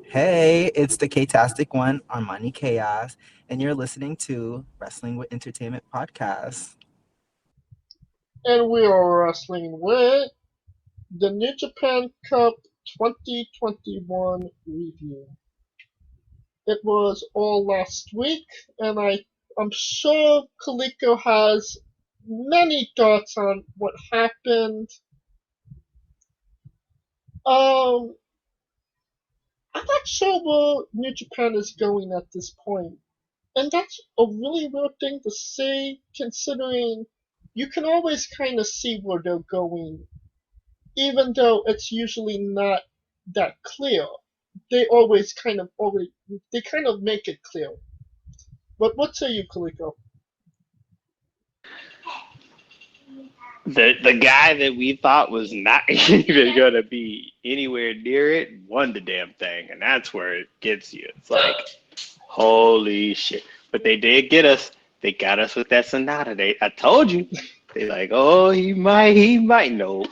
Hey, it's the K-tastic one on Money Chaos, and you're listening to Wrestling with Entertainment podcast. And we are wrestling with the New Japan Cup 2021 review. It was all last week, and I'm sure Kaliko has many thoughts on what happened. Um, I'm not sure where New Japan is going at this point, and that's a really weird thing to say, considering you can always kind of see where they're going even though it's usually not that clear, they kind of make it clear. But what say you, Kaliko? The guy that we thought was not even gonna be anywhere near it won the damn thing, and that's where it gets you. It's like, holy shit! But they did get us. They got us with that Sonata. I told you. They like, oh, he might know.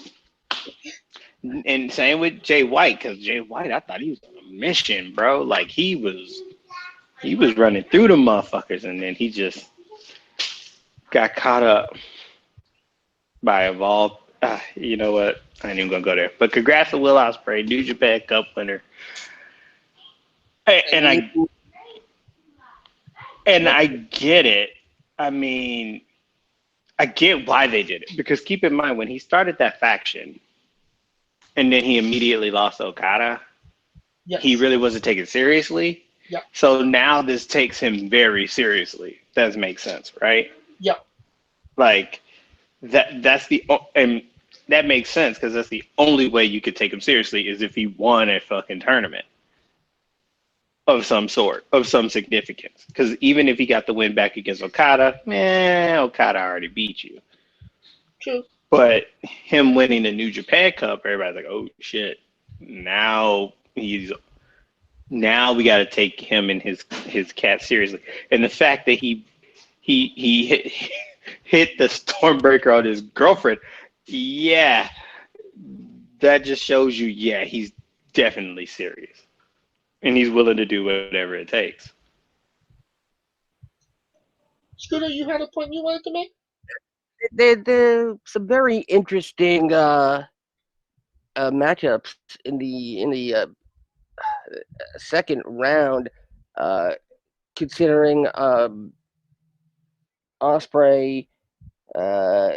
And same with Jay White, because Jay White, I thought he was on a mission, bro. Like he was running through the motherfuckers, and then he just got caught up by Evolve. You know what? I ain't even gonna go there. But congrats to Will Ospreay, New Japan Cup winner. And And I and yeah, I get it. I mean, I get why they did it because keep in mind when he started that faction and then he immediately lost Okada, he yes, really wasn't taken seriously. yeah, So now this takes him very seriously. That makes sense, right? yeah, Like and that makes sense because that's the only way you could take him seriously is if he won a fucking tournament of some sort, of some significance. Because even if he got the win back against Okada, man, Okada already beat you. true. But him winning the New Japan Cup, everybody's like, oh shit. Now he's now we got to take him and his cat seriously. And the fact that he hit the Stormbreaker on his girlfriend, yeah, that just shows you, yeah, he's definitely serious, and he's willing to do whatever it takes. Scooter, you had a point you wanted to make? There's some very interesting matchups in the second round, uh, considering Osprey uh,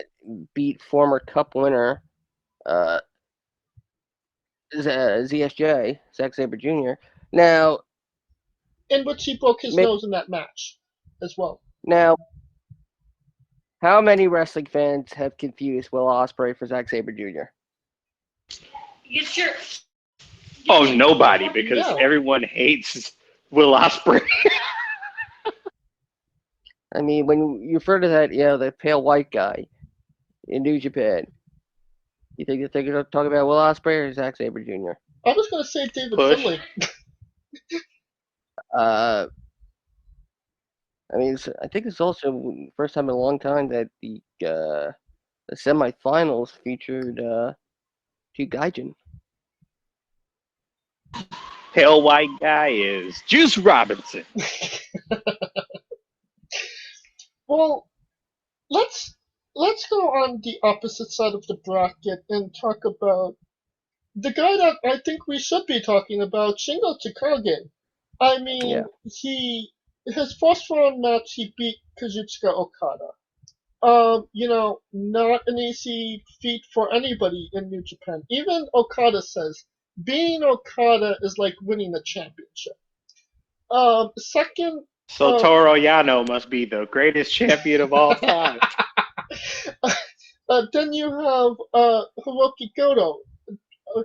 beat former Cup winner uh, ZSJ Zack Sabre Jr. Now, In which he broke his nose in that match as well. now, how many wrestling fans have confused Will Osprey for Zack Sabre Jr.? Oh, nobody, because Yeah, everyone hates Will Ospreay. I mean, when you refer to that, the pale white guy in New Japan, you think they're going to talk about Will Ospreay or Zack Sabre Jr.? I was gonna say David Push. Finlay. Uh, I mean, I think it's also the first time in a long time that the semifinals featured two Gaijin. Pale white guy is Juice Robinson. Well, let's let's go on the opposite side of the bracket and talk about the guy that I think we should be talking about, Shingo Takagi. I Yeah, mean, his first round match he beat Kazuchika Okada. Not an easy feat for anybody in New Japan. Even Okada says being Okada is like winning a championship. Second, So Toro Yano must be the greatest champion of all time. then you have Hiroki Goto. Uh,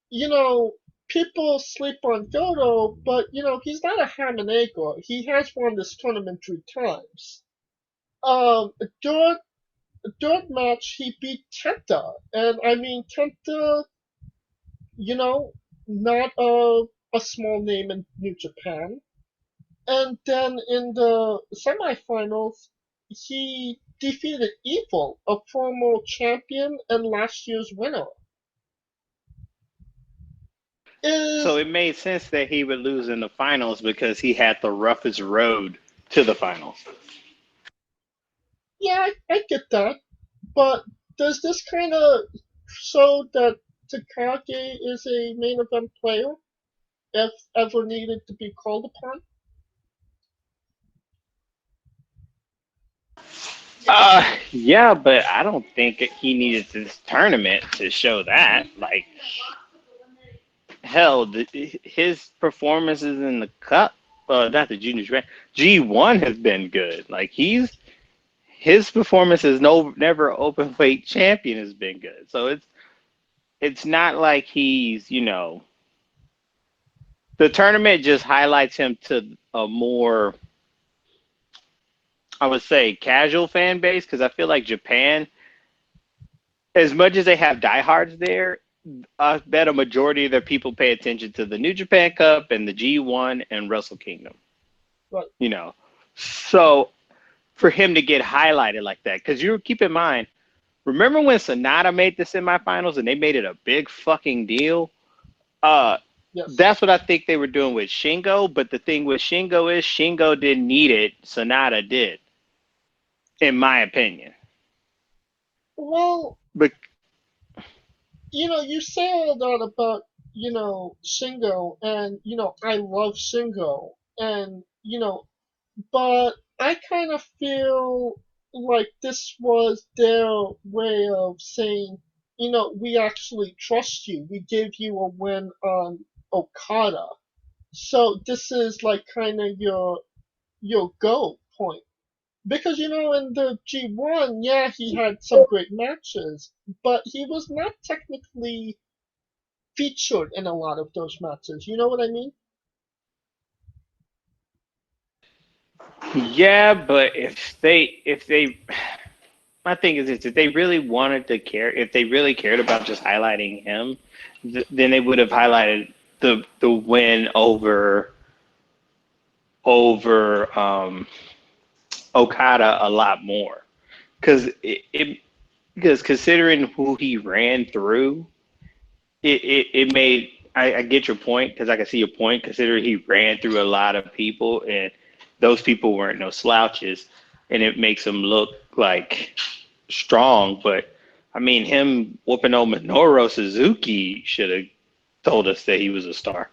you know, People sleep on Goto, but he's not a ham and egg. He has won this tournament 3 times. Um, third, third match he beat Kenta, and I mean Kenta, you know, not a small name in New Japan. And then in the semifinals, he defeated Evil, a former champion and last year's winner. So is it made sense that he would lose in the finals because he had the roughest road to the finals. yeah, I get that, but does this kind of show that Takagi is a main event player if ever needed to be called upon? Yeah, but I don't think he needed this tournament to show that. Like, hell, his performances in the cup, not the junior Japan, G1 has been good. Like, his performance as never open weight champion has been good. So it's not like he's, the tournament just highlights him to a more, I would say, casual fan base because I feel like Japan, as much as they have diehards there, I bet a majority of their people pay attention to the New Japan Cup and the G1 and Wrestle Kingdom. Right. So for him to get highlighted like that, because you keep in mind, remember when Sonata made the semifinals and they made it a big fucking deal? Yes. That's what I think they were doing with Shingo. But the thing with Shingo is Shingo didn't need it. Sonata did, in my opinion. Well, But you say all that about, Shingo, and, I love Shingo, and, but I kind of feel like this was their way of saying, we actually trust you. We gave you a win on Okada. So this is like kind of your go point. Because in the G1, yeah, he had some great matches, but he was not technically featured in a lot of those matches. You know what I mean? yeah, but if they my thing is this, if they really wanted to care, if they really cared about just highlighting him, then they would have highlighted the win over Okada a lot more because because considering who he ran through, it made I get your point because I can see your point considering he ran through a lot of people and those people weren't no slouches and it makes him look like strong. But I mean, him whooping on Minoru Suzuki should have told us that he was a star.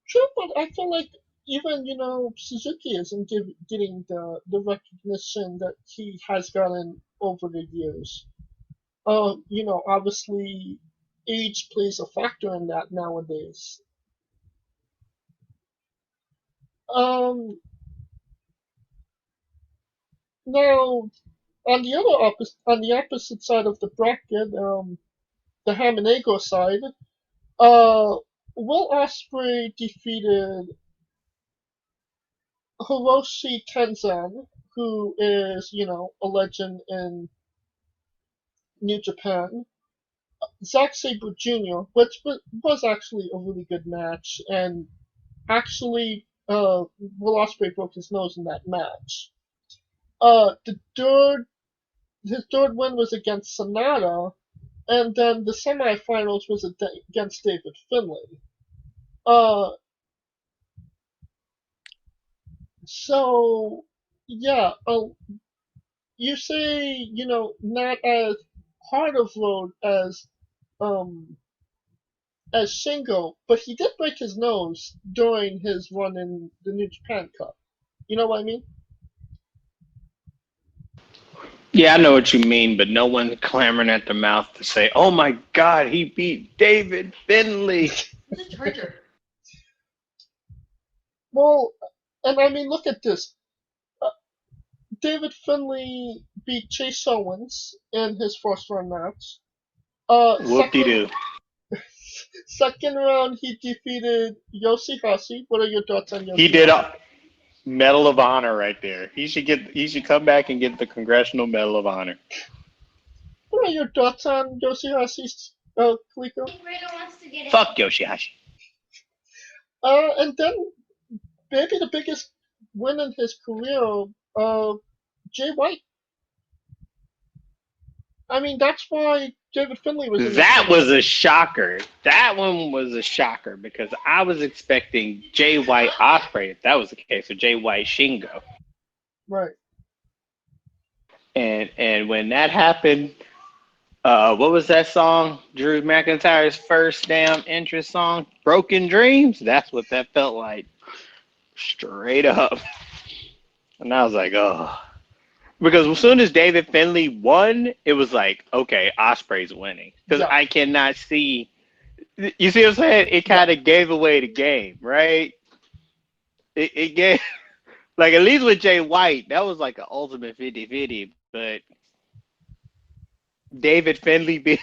Sure, but I feel like even Suzuki isn't getting the recognition that he has gotten over the years. Obviously, age plays a factor in that nowadays. Um, Now on the opposite side of the bracket, the Hamanego side, uh, Will Ospreay defeated Hiroshi Tenzan, who is, a legend in New Japan. Zack Sabre Jr., which was actually a really good match, and actually, Will Ospreay broke his nose in that match. The his third win was against Sonata, and then the semifinals was against David Finlay. Uh, so yeah, you say not as hard of road um as Shingo, but he did break his nose during his run in the New Japan Cup. You know what I mean? Yeah, I know what you mean, but no one clamoring at the mouth to say, "Oh my God, he beat David Finley." Well, and I mean, look at this. Uh, David Finlay beat Chase Owens in his first round match. Whoop de Second doo. second round he defeated Yoshihashi. What are your thoughts on He did Yoshihashi? a Medal of Honor right there. He should come back and get the Congressional Medal of Honor. What are your thoughts on Yoshihashi's Kaliko? Fuck Yoshihashi. And then maybe the biggest win in his career, uh, Jay White. I mean, that's why David Finlay was in the That was tournament. a shocker. That one was a shocker because I was expecting Jay White Osprey if that was the case, or Jay White Shingo. Right. And when that happened, what was that song? Drew McIntyre's first damn entrance song, "Broken Dreams." That's what that felt like, straight up. And I was like, oh, because as soon as David Finlay won, it was like, okay, Osprey's winning because Yeah. I cannot see. You see what I'm saying? It Yeah. kind of gave away the game, right? It gave like at least with Jay White, that was like an ultimate 50-50. But David Finlay be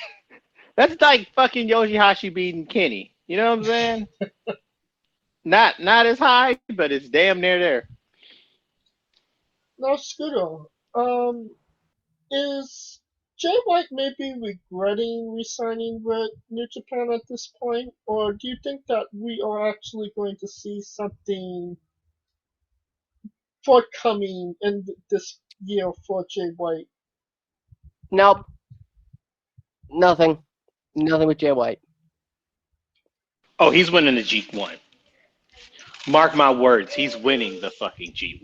that's like fucking Yoshihashi beating Kenny. You know what I'm saying? Not as high, but it's damn near there. Now, Scooter, is Jay White maybe regretting resigning with New Japan at this point, or do you think that we are actually going to see something forthcoming in this year for Jay White? Nope, nothing. Nothing with Jay White. Oh, he's winning the G1. Mark my words, he's winning the fucking G1.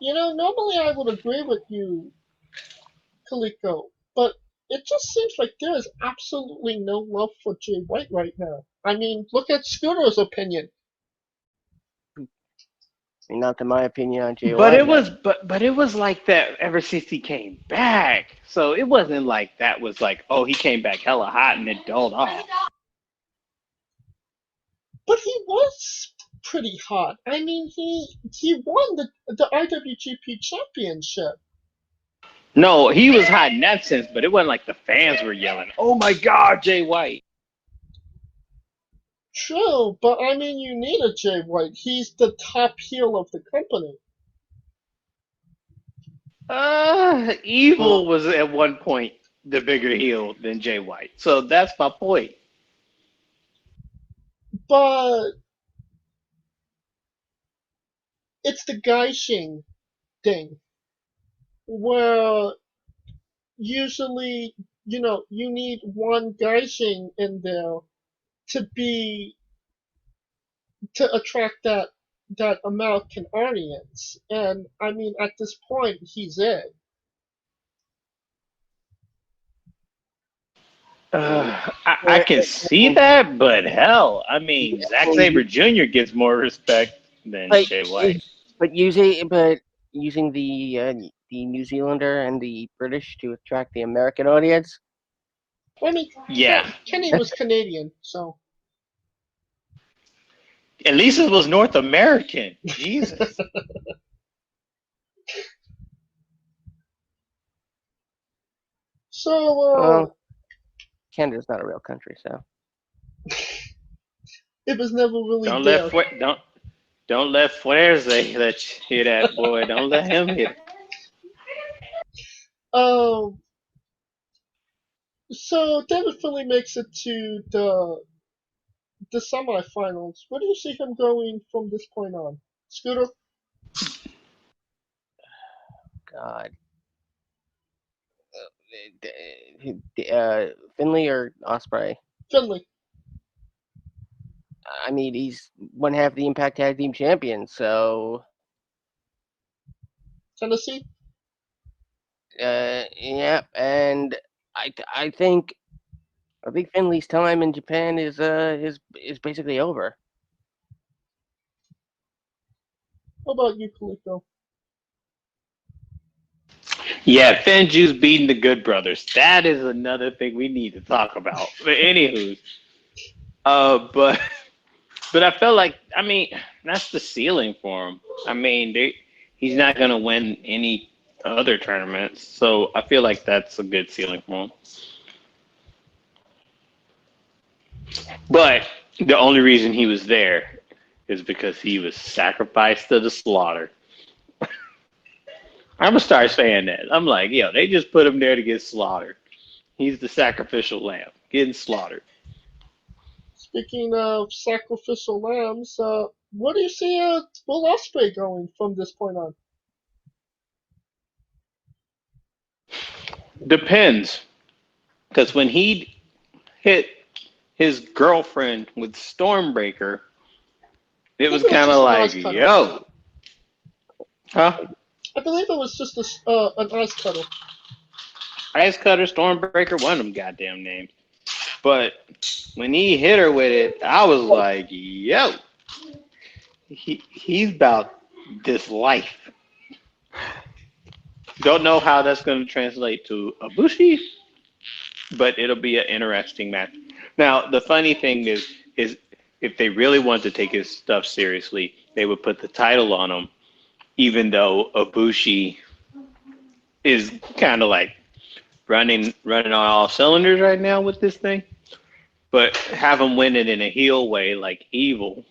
Normally I would agree with you, Kaliko, but it just seems like there is absolutely no love for Jay White right now. I mean, look at Scooter's opinion. Not in my opinion on Jay But White. it was but it was like that ever since he came back. So it wasn't like that was like, oh, he came back hella hot and it dulled off. But he was pretty hot. I mean, he won the IWGP Championship. No, he was hot in that sense, but it wasn't like the fans were yelling, "Oh my God, Jay White!" True, but I mean, you need a Jay White. He's the top heel of the company. Evil was at one point the bigger heel than Jay White, so that's my point. But it's the Gaishing thing, where usually, you need one Gaishing in there to be to attract that American audience. And I mean, at this point, he's it. I can see that, but hell, I mean, Zack Sabre Jr. gets more respect than But Jay White. using the New Zealander and the British to attract the American audience. I mean, Yeah, Kenny was Canadian, so at least it was North American. Jesus. so Canada's not a real country, so it was never really Don't let there. Flair, don't let Flair say let you hear that, boy. Don't let him hit it. Um, so David Finlay makes it to the semifinals. Where do you see him going from this point on? Scooter? God. Finley or Osprey? Finlay. I mean, he's one half the Impact Tag Team Champion, so Tennessee? yeah. And I I think I think Finley's time in Japan is basically over. How about you, Kaliko? Yeah, Finjuice beating the Good Brothers. That is another thing we need to talk about. But anywho, but I felt like I mean that's the ceiling for him. I mean he's not gonna win any other tournaments, so I feel like that's a good ceiling for him. But the only reason he was there is because he was sacrificed to the slaughter. I'm gonna start saying that. I'm like, yo, they just put him there to get slaughtered. He's the sacrificial lamb, getting slaughtered. Speaking of sacrificial lambs, where do you see Will Ospreay going from this point on? Depends, because when he hit his girlfriend with Stormbreaker, I it think was it was kind of just an like, ice cutter. yo, huh? I believe it was just an ice cutter. Ice Cutter, Stormbreaker, one of them goddamn names. But when he hit her with it, I was like, yo, he's about this life. Don't know how that's going to translate to Ibushi, but it'll be an interesting match. Now, the funny thing is if they really want to take his stuff seriously, they would put the title on him, even though Ibushi is kind of like running on all cylinders right now with this thing. But have him win it in a heel way, like Evil,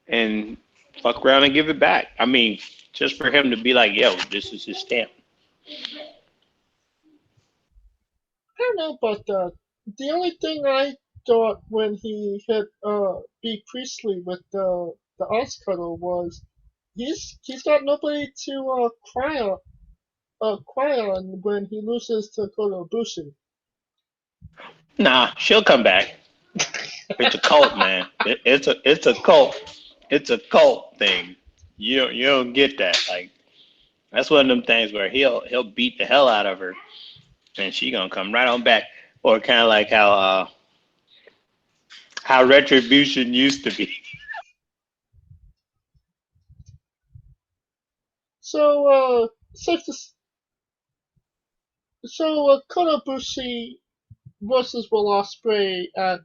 and fuck around and give it back. I mean, just for him to be like, yo, this is his stamp. I don't know about that. The only thing I thought when he hit B Priestley with the ice cutter was he's got nobody to cry on when he loses to Kota Ibushi. Nah, she'll come back. It's a cult, man. It's a cult. It's a cult thing. You don't get that. Like that's one of them things where he'll beat the hell out of her, and she gonna come right on back. Or kind of like how Retribution used to be. So safe to Kota Ibushi versus Will Ospreay at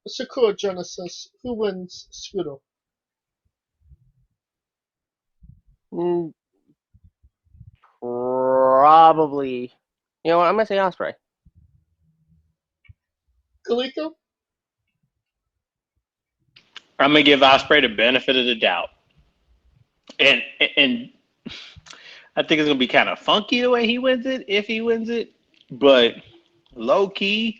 Sakura Genesis. Who wins, Scooter? Mm, probably. You know what? I'm gonna say Osprey. Kaliko? I'm gonna give Osprey the benefit of the doubt, and I think it's gonna be kind of funky the way he wins it if he wins it, but low key,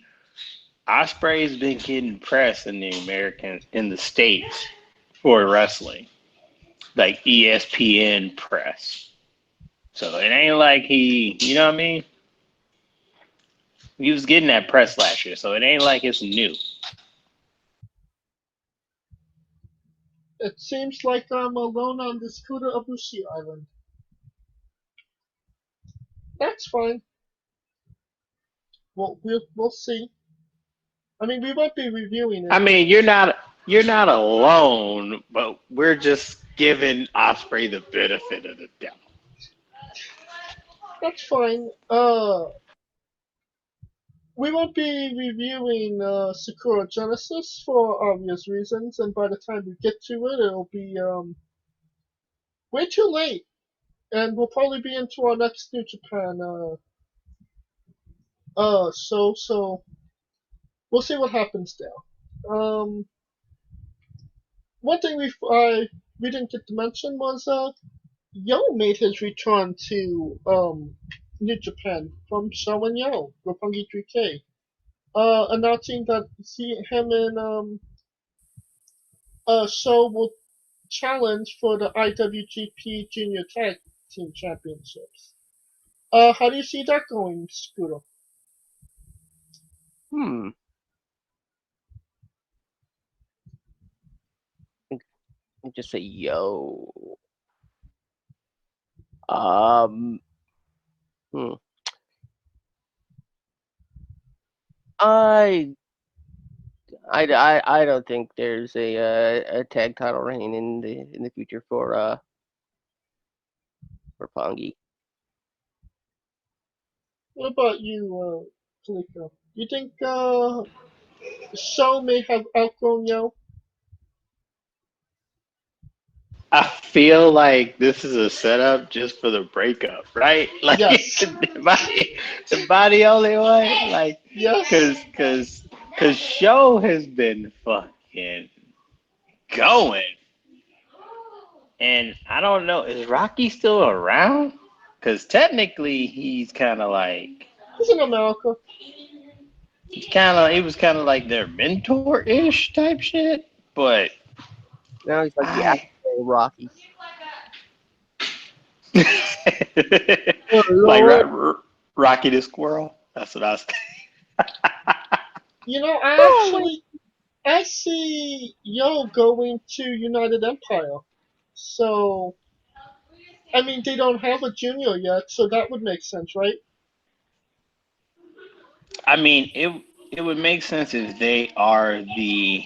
Osprey's been getting press in the states for wrestling, like ESPN press. So it ain't like you know what I mean? He was getting that press last year, so it ain't like it's new. It seems like I'm alone on this Kota Ibushi island. That's fine. We'll see. I mean, we won't be reviewing I it. mean, you're not alone, but we're just giving Osprey the benefit of the doubt. That's fine. We won't be reviewing Sakura Genesis for obvious reasons, and by the time we get to it, it'll be way too late, and we'll probably be into our next New Japan. So we'll see what happens there. One thing we didn't get to mention was Yo made his return to New Japan from Shaolin Yo, Roppongi 3K, announcing that him and Sho will challenge for the IWGP Junior Tag Team Championships. How do you see that going, Scooter? Hmm. Let me just say yo. Um. Hmm. I I don't think there's a tag title reign in the future for Pongi. What about you, Kaliko? You think Sho may have outgrown Yo? I feel like this is a setup just for the breakup, right? Like Yes. the body only one, like, Yes. cause show has been fucking going, and I don't know, is Rocky still around? Cause technically he's kind of like He's in America. he was kind of like their mentor ish type shit, but Now he's like the I actual Rocky. Oh Like Lord. Rocky the Squirrel. That's what I was. You know, Oh, I see Yo going to United Empire. So, I mean, they don't have a junior yet, so that would make sense, right? I mean, it would make sense if they are the.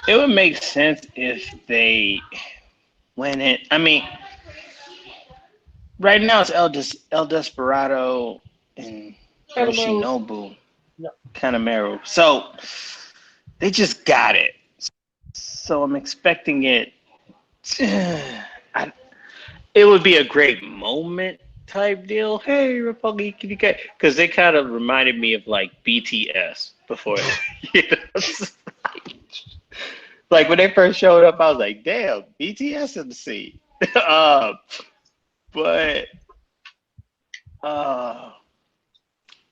It would make sense if they win it. I mean, right now it's El Desperado and Kanemaru. Yoshinobu Yeah. Kanemaru. So they just got it. So I'm expecting it. I, it would be a great moment type deal. Hey, Republic, because they kind of reminded me of like BTS before. You know, like when they first showed up, I was like, "Damn, BTS in the scene." uh, but uh,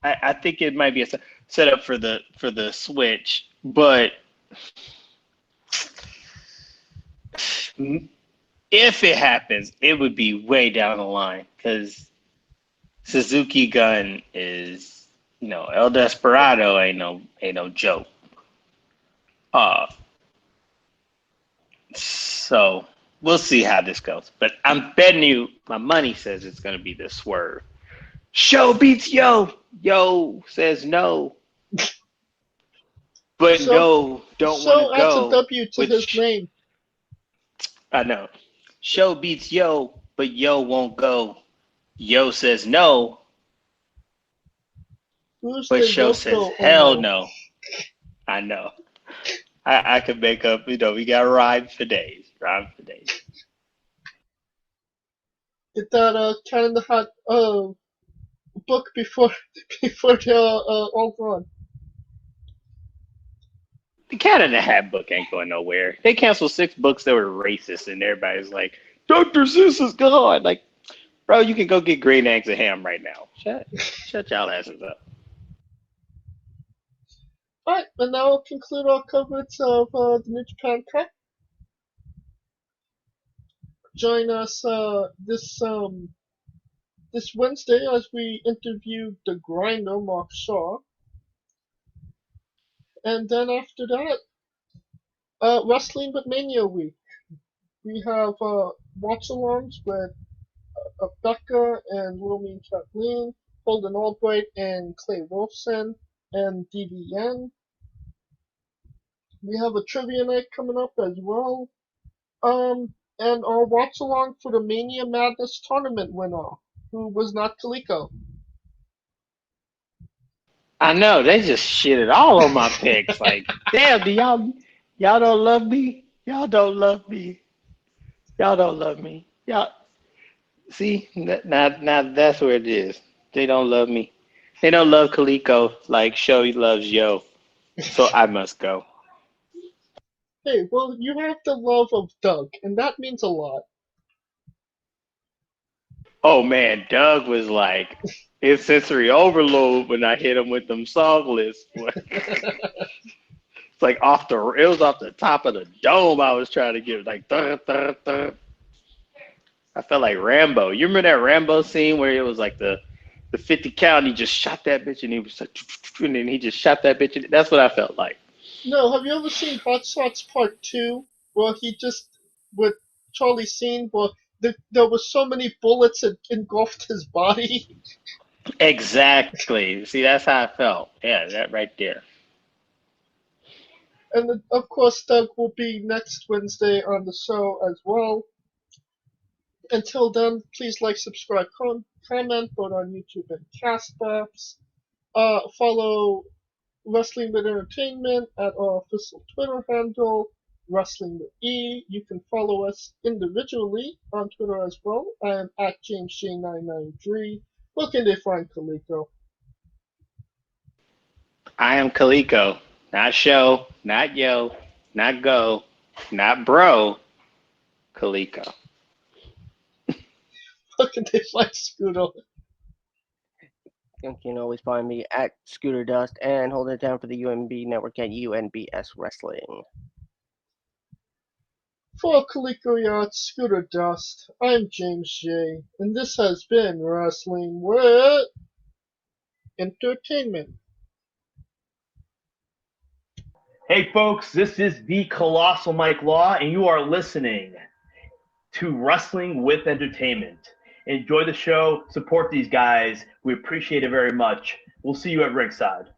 I think it might be a setup for the Switch. But if it happens, it would be way down the line because Suzuki Gun is, El Desperado ain't no joke. Uh, so we'll see how this goes. But I'm betting you my money says it's gonna be the swerve. Show beats yo. Yo says no, but So, no don't want to so adds a go. W to his Which name. I know. Show beats yo, but yo won't go. Yo says no, Who's but the show says Yoko hell Ono? no. I know. I could make up. We got rhymes for days. Rhymes for days. Get that Cat in the Hat book before before they're all gone. The Cat in the Hat book ain't going nowhere. They canceled 6 books that were racist, and everybody's like, Dr. Seuss is gone. Like, bro, you can go get green eggs and ham right now. Shut y'all asses up. Alright, and now we'll conclude our coverage of the New Japan Cup. Join us this Wednesday as we interview the Grinder Mark Shaw, and then after that, Wrestling with Mania Week. We have watch-alongs with Becca and Romy Kathleen, Holden Albright and Clay Wolfson, and DVN. We have a trivia night coming up as well. And our watch along for the Mania Madness tournament winner, who was not Kaliko. I know they just shitted all on my picks. Like, damn, do y'all don't love me? Y'all don't love me. Y'all don't love me. Y'all see now that's where it is. They don't love me. They don't love Kaliko like Showy loves Yo. So I must go. Hey, well, you have the love of Doug, and that means a lot. Oh man, Doug was like his sensory overload when I hit him with them song lists. It's like it was off the top of the dome. I was trying to get like I felt like Rambo. You remember that Rambo scene where it was like the 50 count and he just shot that bitch and he was like and then he just shot that bitch. That's what I felt like. No, have you ever seen Hot Shots Part 2, where he just, with Charlie Sheen, where there were so many bullets that engulfed his body? Exactly. See, that's how I felt. Yeah, that right there. And of course, Doug will be next Wednesday on the show as well. Until then, please like, subscribe, comment, vote on YouTube and Castbox. Follow Wrestling with Entertainment at our official Twitter handle, Wrestling with E. You can follow us individually on Twitter as well. I am at JamesJ993. Where can they find Kaliko? I am Kaliko. Not show, not yo, not go, not bro. Kaliko. Where can they find Scooter? you can always find me at Scooter Dust and hold it down for the UNB network at UNBS Wrestling. For Coleco Yacht Scooter Dust, I'm James J, and this has been Wrestling with Entertainment. Hey, folks, this is the Colossal Mike Law, and you are listening to Wrestling with Entertainment. Enjoy the show. Support these guys. We appreciate it very much. We'll see you at ringside.